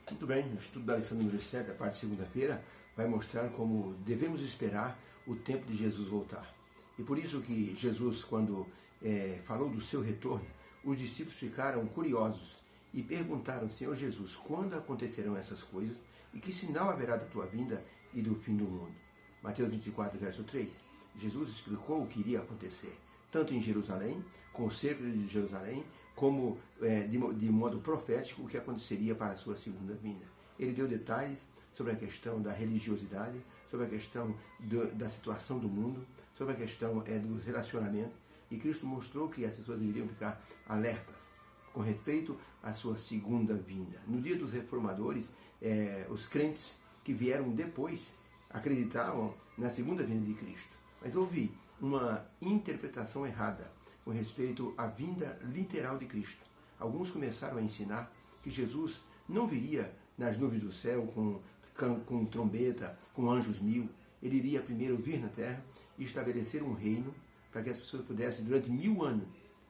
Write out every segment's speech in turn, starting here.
Muito bem, o estudo da lição número 7, a parte de segunda-feira, vai mostrar como devemos esperar o tempo de Jesus voltar. E por isso que Jesus, quando falou do seu retorno, os discípulos ficaram curiosos e perguntaram: Senhor Jesus, quando acontecerão essas coisas e que sinal haverá da tua vinda e do fim do mundo? Mateus 24, verso 3. Jesus explicou o que iria acontecer, tanto em Jerusalém, com o cerco de Jerusalém, como de modo profético, o que aconteceria para a sua segunda vinda. Ele deu detalhes sobre a questão da religiosidade, sobre a questão da situação do mundo, sobre a questão dos relacionamentos, e Cristo mostrou que as pessoas deveriam ficar alertas com respeito à sua segunda vinda. No dia dos reformadores, os crentes que vieram depois acreditavam na segunda vinda de Cristo, mas houve uma interpretação errada com respeito à vinda literal de Cristo. Alguns começaram a ensinar que Jesus não viria nas nuvens do céu com trombeta, com anjos mil. Ele iria primeiro vir na terra e estabelecer um reino para que as pessoas pudessem, durante 1000 anos,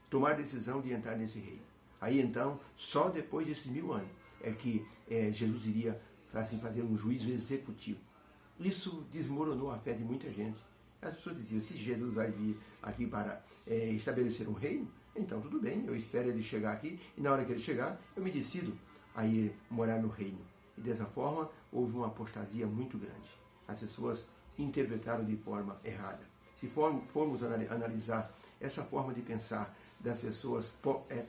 tomar a decisão de entrar nesse reino. Aí então, só depois desses 1000 anos, é que Jesus iria fazer um juízo executivo. Isso desmoronou a fé de muita gente. As pessoas diziam: se Jesus vai vir aqui para estabelecer um reino, então tudo bem, eu espero ele chegar aqui, e na hora que ele chegar, eu me decido a ir morar no reino. E dessa forma, houve uma apostasia muito grande. As pessoas interpretaram de forma errada. Se formos analisar essa forma de pensar das pessoas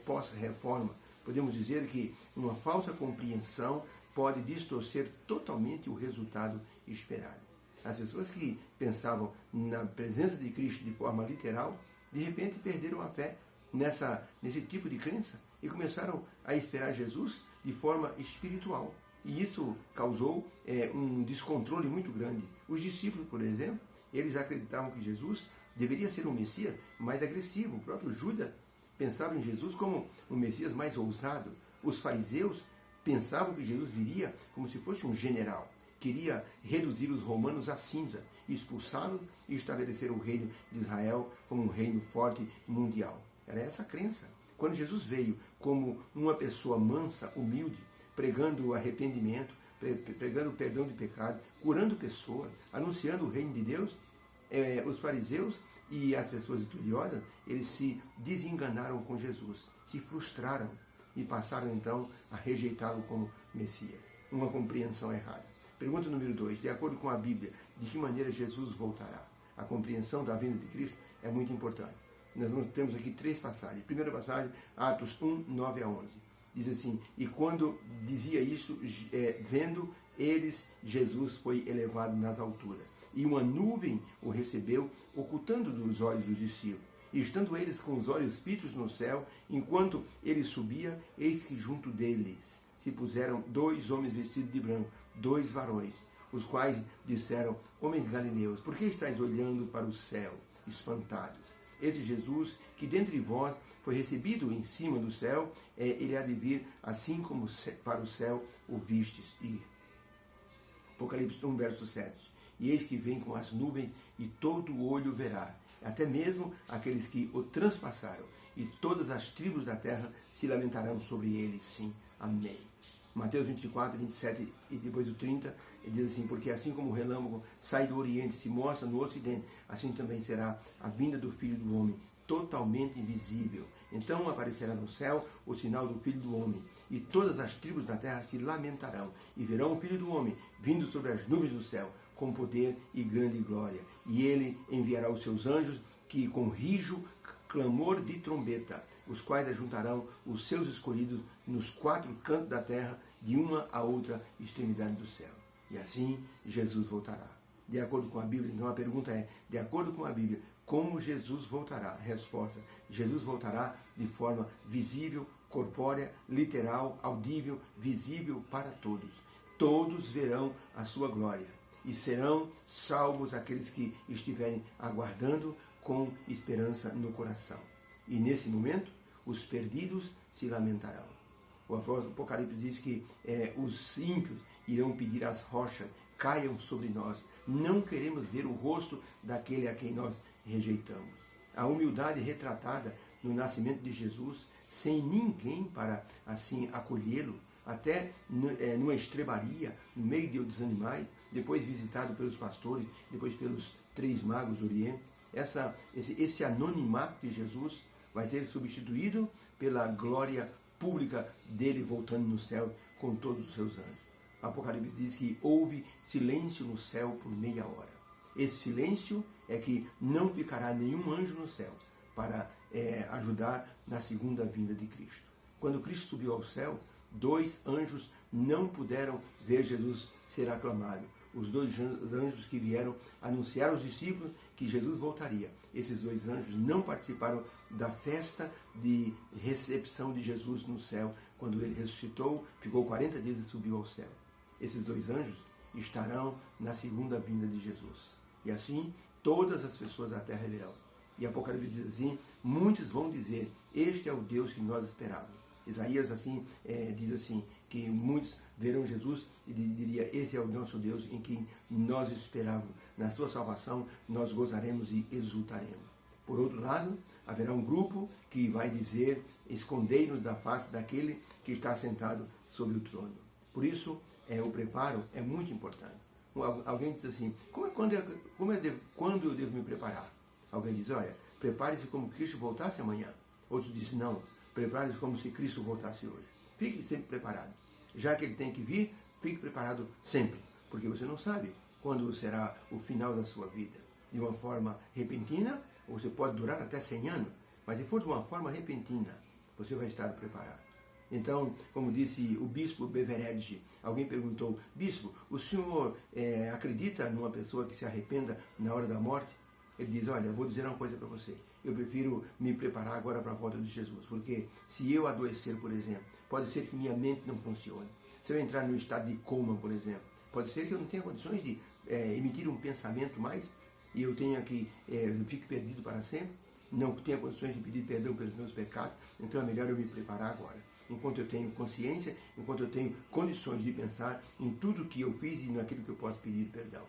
pós-reforma, podemos dizer que uma falsa compreensão pode distorcer totalmente o resultado esperado. As pessoas que pensavam na presença de Cristo de forma literal, de repente perderam a fé nesse tipo de crença e começaram a esperar Jesus de forma espiritual. E isso causou um descontrole muito grande. Os discípulos, por exemplo, eles acreditavam que Jesus deveria ser um Messias mais agressivo. O próprio Judas pensava em Jesus como um Messias mais ousado. Os fariseus pensavam que Jesus viria como se fosse um general. Queria reduzir os romanos à cinza, expulsá-los e estabelecer o reino de Israel como um reino forte mundial. Era essa a crença. Quando Jesus veio como uma pessoa mansa, humilde, pregando o arrependimento, pregando o perdão de pecado, curando pessoas, anunciando o reino de Deus, os fariseus e as pessoas estudiosas, eles se desenganaram com Jesus, se frustraram e passaram então a rejeitá-lo como Messias. Uma compreensão errada. Pergunta número 2. De acordo com a Bíblia, de que maneira Jesus voltará? A compreensão da vinda de Cristo é muito importante. Nós temos aqui 3 passagens. Primeira passagem, Atos 1, 9 a 11. Diz assim: e quando dizia isso, vendo eles, Jesus foi elevado nas alturas, e uma nuvem o recebeu, ocultando dos olhos dos discípulos. E estando eles com os olhos fitos no céu, enquanto ele subia, eis que junto deles se puseram 2 homens vestidos de branco, 2 varões, os quais disseram: homens galileus, por que estáis olhando para o céu, espantados? Esse Jesus, que dentre vós foi recebido em cima do céu, ele há de vir, assim como para o céu o vistes ir. Apocalipse 1, verso 7. E eis que vem com as nuvens, e todo o olho verá, até mesmo aqueles que o transpassaram, e todas as tribos da terra se lamentarão sobre ele, sim. Amém. Mateus 24, 27 e depois do 30, ele diz assim: porque assim como o relâmpago sai do Oriente e se mostra no Ocidente, assim também será a vinda do Filho do Homem, totalmente invisível. Então aparecerá no céu o sinal do Filho do Homem, e todas as tribos da terra se lamentarão, e verão o Filho do Homem vindo sobre as nuvens do céu, com poder e grande glória. E ele enviará os seus anjos, que com rijo, clamor de trombeta, os quais ajuntarão os seus escolhidos nos 4 cantos da terra, de uma a outra extremidade do céu. E assim Jesus voltará. De acordo com a Bíblia, então a pergunta é: de acordo com a Bíblia, como Jesus voltará? Resposta: Jesus voltará de forma visível, corpórea, literal, audível, visível para todos. Todos verão a sua glória e serão salvos aqueles que estiverem aguardando com esperança no coração. E nesse momento, os perdidos se lamentarão. O Apocalipse diz que os ímpios irão pedir às rochas: caiam sobre nós. Não queremos ver o rosto daquele a quem nós rejeitamos. A humildade retratada no nascimento de Jesus, sem ninguém para assim acolhê-lo, até numa estrebaria, no meio dos animais, depois visitado pelos pastores, depois pelos 3 magos do Oriente. Esse anonimato de Jesus vai ser substituído pela glória pública dele voltando no céu com todos os seus anjos. Apocalipse diz que houve silêncio no céu por meia hora. Esse silêncio é que não ficará nenhum anjo no céu para ajudar na segunda vinda de Cristo. Quando Cristo subiu ao céu, 2 anjos não puderam ver Jesus ser aclamado. Os 2 anjos que vieram anunciar aos discípulos que Jesus voltaria. Esses 2 anjos não participaram da festa de recepção de Jesus no céu, quando ele ressuscitou, ficou 40 dias e subiu ao céu. Esses 2 anjos estarão na segunda vinda de Jesus. E assim, todas as pessoas da terra verão. E Apocalipse diz assim, muitos vão dizer, este é o Deus que nós esperávamos. Isaías diz assim, que muitos verão Jesus e diria, esse é o nosso Deus em quem nós esperávamos. Na sua salvação nós gozaremos e exultaremos. Por outro lado, haverá um grupo que vai dizer, escondei-nos da face daquele que está sentado sobre o trono. Por isso, o preparo é muito importante. Alguém diz assim, quando eu devo me preparar? Alguém diz, olha, prepare-se como Cristo voltasse amanhã. Outros dizem, não, prepare-se como se Cristo voltasse hoje. Fique sempre preparado. Já que ele tem que vir, fique preparado sempre. Porque você não sabe quando será o final da sua vida. De uma forma repentina, você pode durar até 100 anos. Mas se for de uma forma repentina, você vai estar preparado. Então, como disse o bispo Beveridge, alguém perguntou, bispo, o senhor acredita numa pessoa que se arrependa na hora da morte? Ele diz, olha, eu vou dizer uma coisa para você. Eu prefiro me preparar agora para a volta de Jesus. Porque se eu adoecer, por exemplo, pode ser que minha mente não funcione. Se eu entrar no estado de coma, por exemplo, pode ser que eu não tenha condições de emitir um pensamento mais e eu tenha que fique perdido para sempre. Não tenha condições de pedir perdão pelos meus pecados. Então é melhor eu me preparar agora. Enquanto eu tenho consciência, enquanto eu tenho condições de pensar em tudo que eu fiz e naquilo que eu posso pedir perdão.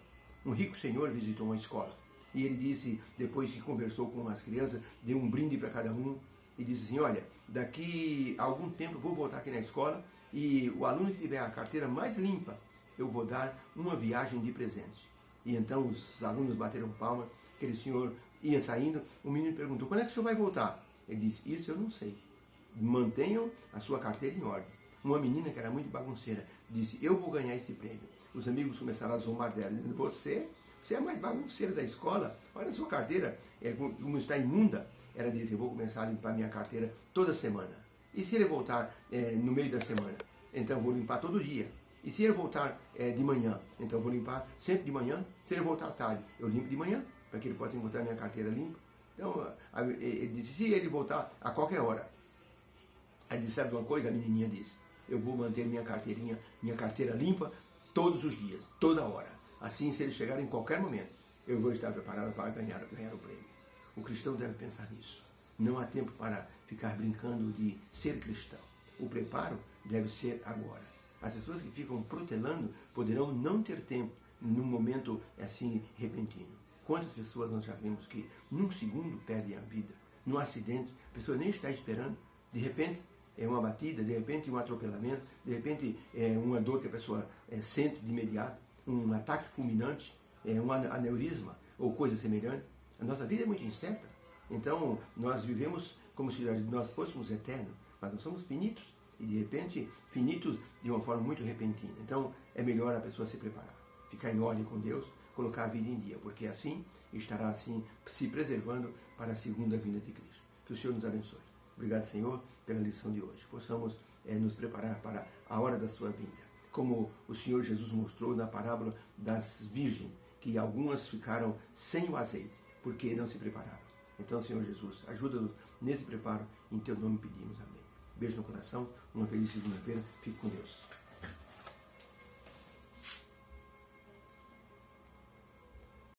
Um rico senhor visitou uma escola. E ele disse, depois que conversou com as crianças, deu um brinde para cada um e disse assim, olha, daqui a algum tempo eu vou voltar aqui na escola e o aluno que tiver a carteira mais limpa, eu vou dar uma viagem de presente. E então os alunos bateram palma, aquele senhor ia saindo, o menino perguntou, quando é que o senhor vai voltar? Ele disse, isso eu não sei. Mantenham a sua carteira em ordem. Uma menina que era muito bagunceira disse, eu vou ganhar esse prêmio. Os amigos começaram a zombar dela, dizendo, você é a mais bagunceira da escola, olha a sua carteira, como está imunda. Ela disse, eu vou começar a limpar minha carteira toda semana. E se ele voltar no meio da semana? Então eu vou limpar todo dia. E se ele voltar de manhã? Então eu vou limpar sempre de manhã. Se ele voltar à tarde, eu limpo de manhã, para que ele possa encontrar minha carteira limpa. Então, ele disse, se ele voltar a qualquer hora. Aí disse, sabe uma coisa? A menininha disse, eu vou manter minha carteira limpa todos os dias, toda hora. Assim, se ele chegar em qualquer momento, eu vou estar preparado para ganhar o prêmio. O cristão deve pensar nisso. Não há tempo para ficar brincando de ser cristão. O preparo deve ser agora. As pessoas que ficam protelando poderão não ter tempo num momento assim repentino. Quantas pessoas nós já vimos que num segundo perdem a vida, num acidente, a pessoa nem está esperando, de repente é uma batida, de repente um atropelamento, de repente é uma dor que a pessoa sente de imediato, um ataque fulminante, um aneurisma ou coisa semelhante. A nossa vida é muito incerta. Então, nós vivemos como se nós fôssemos eternos, mas nós somos finitos e, de repente, finitos de uma forma muito repentina. Então, é melhor a pessoa se preparar, ficar em ordem com Deus, colocar a vida em dia, porque assim estará assim se preservando para a segunda vinda de Cristo. Que o Senhor nos abençoe. Obrigado, Senhor, pela lição de hoje. Possamos nos preparar para a hora da sua vinda. Como o Senhor Jesus mostrou na parábola das virgens, que algumas ficaram sem o azeite, porque não se prepararam. Então, Senhor Jesus, ajuda-nos nesse preparo, em Teu nome pedimos. Amém. Beijo no coração, uma feliz segunda-feira, fique com Deus.